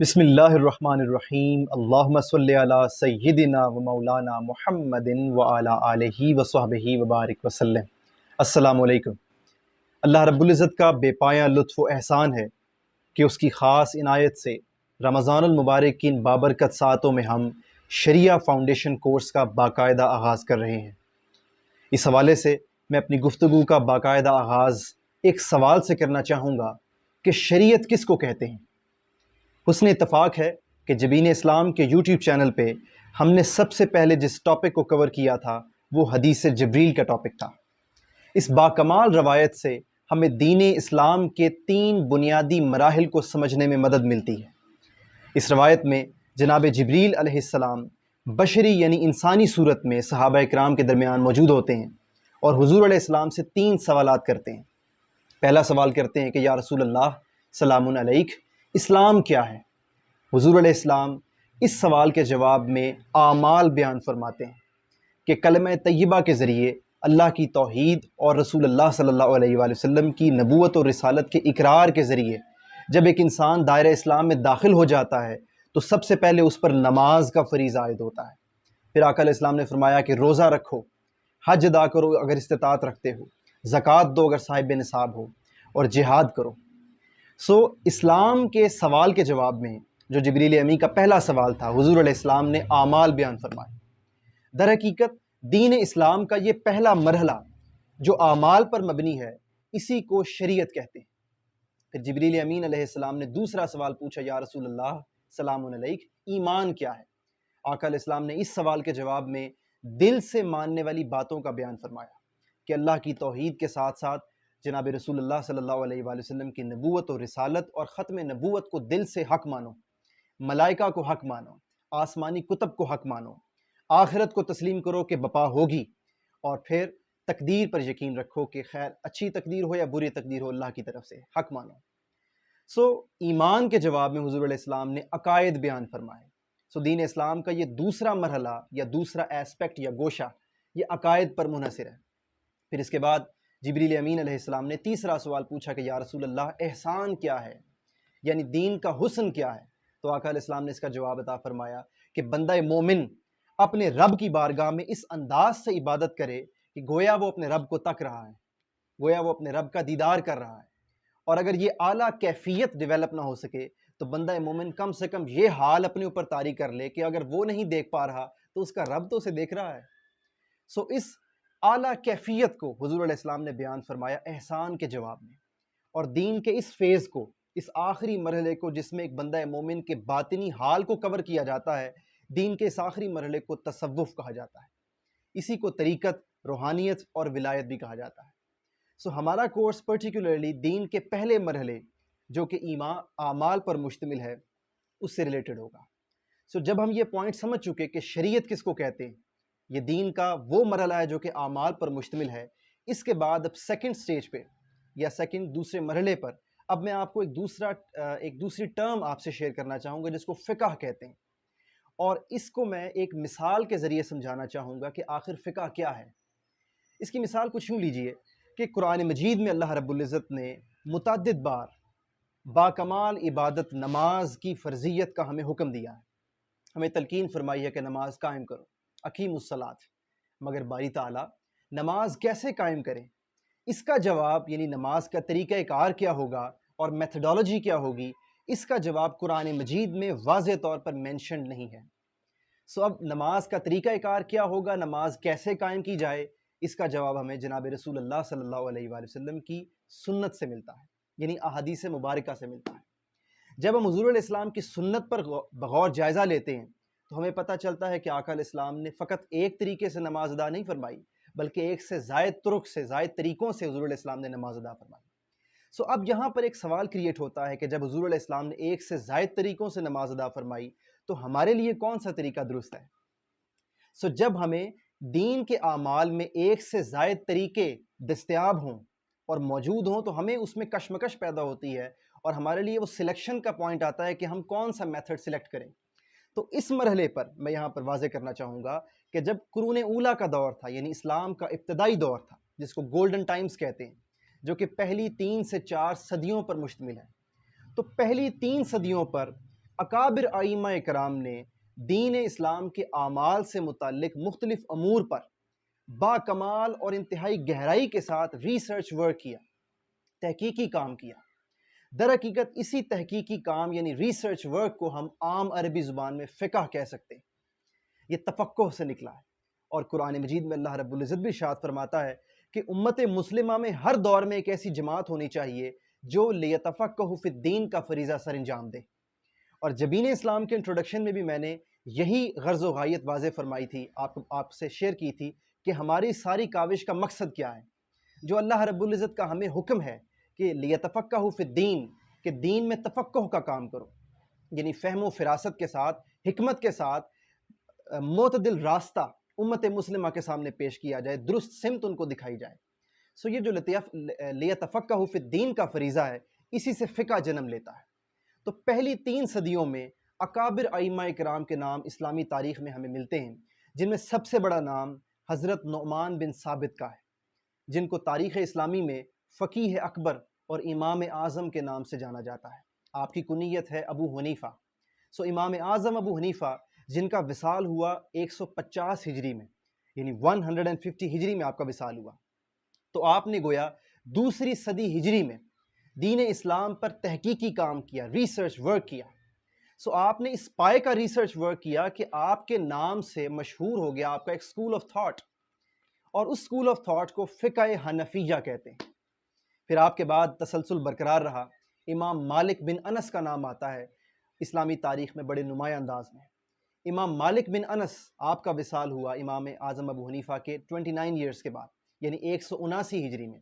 بسم اللہ الرحمن الرحیم اللہم صلی علی سیدنا و مولانا محمد وعلی آلہ وصحبہ وبارک وسلم۔ السلام علیکم۔ اللہ رب العزت کا بے پایہ لطف و احسان ہے کہ اس کی خاص عنایت سے رمضان المبارک کی ان بابرکت ساعتوں میں ہم شریعہ فاؤنڈیشن کورس کا باقاعدہ آغاز کر رہے ہیں۔ اس حوالے سے میں اپنی گفتگو کا باقاعدہ آغاز ایک سوال سے کرنا چاہوں گا کہ شریعت کس کو کہتے ہیں؟ حسن اتفاق ہے کہ جبین اسلام کے یوٹیوب چینل پہ ہم نے سب سے پہلے جس ٹاپک کو کور کیا تھا وہ حدیث جبریل کا ٹاپک تھا۔ اس باکمال روایت سے ہمیں دین اسلام کے 3 بنیادی مراحل کو سمجھنے میں مدد ملتی ہے۔ اس روایت میں جناب جبریل علیہ السلام بشری یعنی انسانی صورت میں صحابہ اکرام کے درمیان موجود ہوتے ہیں اور حضور علیہ السلام سے 3 سوالات کرتے ہیں۔ پہلا سوال کرتے ہیں کہ یا رسول اللہ سلام علیک، اسلام کیا ہے؟ حضور علیہ السلام اس سوال کے جواب میں اعمال بیان فرماتے ہیں کہ کلمہ طیبہ کے ذریعے اللہ کی توحید اور رسول اللہ صلی اللہ علیہ وآلہ وسلم کی نبوت اور رسالت کے اقرار کے ذریعے جب ایک انسان دائرہ اسلام میں داخل ہو جاتا ہے تو سب سے پہلے اس پر نماز کا فریضہ عائد ہوتا ہے۔ پھر آقا علیہ السلام نے فرمایا کہ روزہ رکھو، حج ادا کرو اگر استطاعت رکھتے ہو، زکوٰۃ دو اگر صاحب نصاب ہو، اور جہاد کرو۔ اسلام کے سوال کے جواب میں جو جبریل امی کا پہلا سوال تھا، حضور علیہ السلام نے اعمال بیان فرمائے۔ در حقیقت دین اسلام کا یہ پہلا مرحلہ جو اعمال پر مبنی ہے اسی کو شریعت کہتے ہیں۔ پھر جبریل امین علیہ السلام نے دوسرا سوال پوچھا، یا رسول اللہ سلام علیک، ایمان کیا ہے؟ آقا علیہ السلام نے اس سوال کے جواب میں دل سے ماننے والی باتوں کا بیان فرمایا کہ اللہ کی توحید کے ساتھ ساتھ جناب رسول اللہ صلی اللہ علیہ وآلہ وسلم کی نبوت اور رسالت اور ختم نبوت کو دل سے حق مانو، ملائکہ کو حق مانو، آسمانی کتب کو حق مانو، آخرت کو تسلیم کرو کہ بپا ہوگی، اور پھر تقدیر پر یقین رکھو کہ خیر اچھی تقدیر ہو یا بری تقدیر ہو اللہ کی طرف سے حق مانو۔ ایمان کے جواب میں حضور علیہ السلام نے عقائد بیان فرمائے۔ دین اسلام کا یہ دوسرا مرحلہ یا دوسرا ایسپیکٹ یا گوشہ یہ عقائد پر منحصر ہے۔ پھر اس کے بعد جبریل امین علیہ السلام نے تیسرا سوال پوچھا کہ یا رسول اللہ احسان کیا ہے، یعنی دین کا حسن کیا ہے؟ تو آقا علیہ السلام نے اس کا جواب عطا فرمایا کہ بندہ مومن اپنے رب کی بارگاہ میں اس انداز سے عبادت کرے کہ گویا وہ اپنے رب کو تک رہا ہے، گویا وہ اپنے رب کا دیدار کر رہا ہے، اور اگر یہ اعلیٰ کیفیت ڈیولپ نہ ہو سکے تو بندہ مومن کم سے کم یہ حال اپنے اوپر طاری کر لے کہ اگر وہ نہیں دیکھ پا رہا تو اس کا رب تو اسے دیکھ رہا ہے۔ اس اعلیٰ کیفیت کو حضور علیہ السلام نے بیان فرمایا احسان کے جواب میں، اور دین کے اس فیز کو، اس آخری مرحلے کو جس میں ایک بندہ مومن کے باطنی حال کو کور کیا جاتا ہے، دین کے اس آخری مرحلے کو تصوف کہا جاتا ہے۔ اسی کو طریقت، روحانیت اور ولایت بھی کہا جاتا ہے۔ ہمارا کورس پرٹیکولرلی دین کے پہلے مرحلے جو کہ ایمان اعمال پر مشتمل ہے اس سے ریلیٹڈ ہوگا۔ جب ہم یہ پوائنٹ سمجھ چکے کہ شریعت کس کو کہتے ہیں، یہ دین کا وہ مرحلہ ہے جو کہ اعمال پر مشتمل ہے، اس کے بعد اب سیکنڈ سٹیج پہ یا دوسرے مرحلے پر اب میں آپ کو ایک دوسری ٹرم آپ سے شیئر کرنا چاہوں گا جس کو فقہ کہتے ہیں، اور اس کو میں ایک مثال کے ذریعے سمجھانا چاہوں گا کہ آخر فقہ کیا ہے۔ اس کی مثال کچھ یوں لیجئے کہ قرآن مجید میں اللہ رب العزت نے متعدد بار باکمال عبادت نماز کی فرضیت کا ہمیں حکم دیا ہے، ہمیں تلقین فرمائی ہے کہ نماز قائم کرو، اقیم الصلاۃ، مگر باری تعالیٰ نماز کیسے قائم کریں، اس کا جواب یعنی نماز کا طریقہ کار کیا ہوگا اور میتھڈالوجی کیا ہوگی، اس کا جواب قرآن مجید میں واضح طور پر مینشنڈ نہیں ہے۔ اب نماز کا طریقہ کار کیا ہوگا، نماز کیسے قائم کی جائے، اس کا جواب ہمیں جناب رسول اللہ صلی اللہ علیہ وآلہ وسلم کی سنت سے ملتا ہے، یعنی احادیث مبارکہ سے ملتا ہے۔ جب ہم حضور علیہ السلام کی سنت پر بغور جائزہ لیتے ہیں تو ہمیں پتہ چلتا ہے کہ آقا علیہ السلام نے فقط ایک طریقے سے نماز ادا نہیں فرمائی، بلکہ ایک سے زائد طرق سے، زائد طریقوں سے حضور علیہ السلام نے نماز ادا فرمائی۔ اب یہاں پر ایک سوال کریٹ ہوتا ہے کہ جب حضور علیہ السلام نے ایک سے زائد طریقوں سے نماز ادا فرمائی تو ہمارے لیے کون سا طریقہ درست ہے؟ جب ہمیں دین کے اعمال میں ایک سے زائد طریقے دستیاب ہوں اور موجود ہوں تو ہمیں اس میں کشمکش پیدا ہوتی ہے، اور ہمارے لیے وہ سلیکشن کا پوائنٹ آتا ہے کہ ہم کون سا میتھڈ سلیکٹ کریں۔ تو اس مرحلے پر میں یہاں پر واضح کرنا چاہوں گا کہ جب قرون اولیٰ کا دور تھا، یعنی اسلام کا ابتدائی دور تھا جس کو گولڈن ٹائمز کہتے ہیں، جو کہ پہلی 3 سے 4 صدیوں پر مشتمل ہے، تو پہلی 3 صدیوں پر اکابر ائمہ کرام نے دین اسلام کے اعمال سے متعلق مختلف امور پر با کمال اور انتہائی گہرائی کے ساتھ ریسرچ ورک کیا، تحقیقی کام کیا۔ در حقیقت اسی تحقیقی کام یعنی ریسرچ ورک کو ہم عام عربی زبان میں فقہ کہہ سکتے ہیں۔ یہ تفقہ سے نکلا ہے، اور قرآن مجید میں اللہ رب العزت بھی ارشاد فرماتا ہے کہ امت مسلمہ میں ہر دور میں ایک ایسی جماعت ہونی چاہیے جو لیتفقہوا فی الدین کا فریضہ سر انجام دے۔ اور جبین اسلام کے انٹروڈکشن میں بھی میں نے یہی غرض و غایت واضح فرمائی تھی، آپ سے شیئر کی تھی کہ ہماری ساری کاوش کا مقصد کیا ہے۔ جو اللہ رب العزت کا ہمیں حکم ہے کہ لیتفقہوا فی الدین، کہ دین میں تفقہ کا کام کرو، یعنی فہم و فراست کے ساتھ، حکمت کے ساتھ معتدل راستہ امت مسلمہ کے سامنے پیش کیا جائے، درست سمت ان کو دکھائی جائے۔ سو یہ جو لیتفقہوا فی الدین کا فریضہ ہے، اسی سے فقہ جنم لیتا ہے۔ تو پہلی 3 صدیوں میں اکابر ائمہ کرام کے نام اسلامی تاریخ میں ہمیں ملتے ہیں، جن میں سب سے بڑا نام حضرت نعمان بن ثابت کا ہے، جن کو تاریخ اسلامی میں فقیہ اکبر اور امام اعظم کے نام سے جانا جاتا ہے۔ آپ کی کنیت ہے ابو حنیفہ۔ سو امام اعظم ابو حنیفہ، جن کا وصال ہوا 150 ہجری میں، یعنی 150 ہجری میں آپ کا وصال ہوا، تو آپ نے گویا دوسری صدی ہجری میں دین اسلام پر تحقیقی کام کیا، ریسرچ ورک کیا۔ سو آپ نے اس پائے کا ریسرچ ورک کیا کہ آپ کے نام سے مشہور ہو گیا آپ کا ایک اسکول آف تھاٹ، اور اس اسکول آف تھاٹ کو فقہ حنفیہ کہتے ہیں۔ پھر آپ کے بعد تسلسل برقرار رہا، امام مالک بن انس کا نام آتا ہے اسلامی تاریخ میں بڑے نمایاں انداز میں۔ امام مالک بن انس، آپ کا وصال ہوا امام اعظم ابو حنیفہ کے 29 ایئرز کے بعد، یعنی 179 ہجری میں،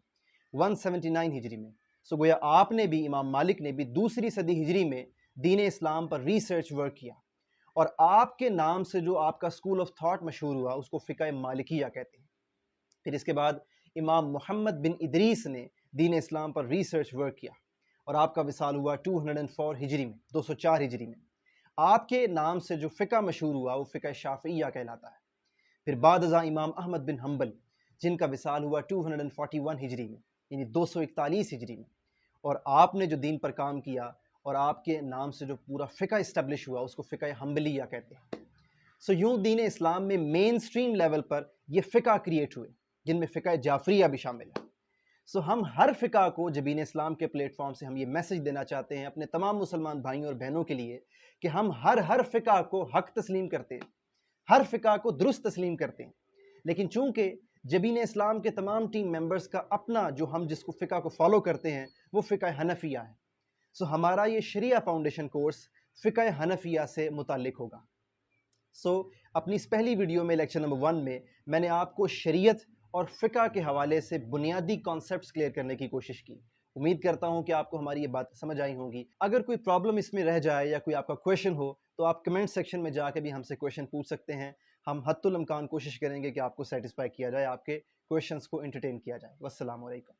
179 ہجری میں۔ سو گویا آپ نے بھی، امام مالک نے بھی دوسری صدی ہجری میں دین اسلام پر ریسرچ ورک کیا، اور آپ کے نام سے جو آپ کا اسکول آف تھاٹ مشہور ہوا اس کو فقہ مالکیہ کہتے ہیں۔ پھر اس کے بعد امام محمد بن ادریس نے دین اسلام پر ریسرچ ورک کیا، اور آپ کا وصال ہوا 204 ہجری میں، 204 ہجری میں۔ آپ کے نام سے جو فقہ مشہور ہوا وہ فقہ شافعیہ کہلاتا ہے۔ پھر بعد ازاں امام احمد بن حنبل، جن کا وصال ہوا 241 ہجری میں، یعنی 241 ہجری میں، اور آپ نے جو دین پر کام کیا اور آپ کے نام سے جو پورا فقہ اسٹیبلش ہوا اس کو فقہ حنبلیہ کہتے ہیں۔ سو یوں دین اسلام میں مین سٹریم لیول پر یہ فقہ کریٹ ہوئے، جن میں فقہ جعفریہ بھی شامل ہے۔ سو ہم ہر فقہ کو جبین اسلام کے پلیٹ فارم سے ہم یہ میسج دینا چاہتے ہیں اپنے تمام مسلمان بھائیوں اور بہنوں کے لیے کہ ہم ہر فقہ کو حق تسلیم کرتے ہیں، ہر فقہ کو درست تسلیم کرتے ہیں، لیکن چونکہ جبین اسلام کے تمام ٹیم ممبرز کا اپنا جو ہم جس کو فقہ کو فالو کرتے ہیں وہ فقہ حنفیہ ہے۔ سو ہمارا یہ شریعہ فاؤنڈیشن کورس فقہ حنفیہ سے متعلق ہوگا۔ سو اپنی اس پہلی ویڈیو میں لیکچر نمبر 1 میں میں نے آپ کو شریعت اور فقہ کے حوالے سے بنیادی کانسیپٹس کلیئر کرنے کی کوشش کی۔ امید کرتا ہوں کہ آپ کو ہماری یہ بات سمجھ آئی ہوگی۔ اگر کوئی پرابلم اس میں رہ جائے یا کوئی آپ کا کویشچن ہو تو آپ کمنٹ سیکشن میں جا کے بھی ہم سے کویشچن پوچھ سکتے ہیں۔ ہم حتی الامکان کوشش کریں گے کہ آپ کو سیٹسفائی کیا جائے، آپ کے کویشچنس کو انٹرٹین کیا جائے۔ والسلام علیکم۔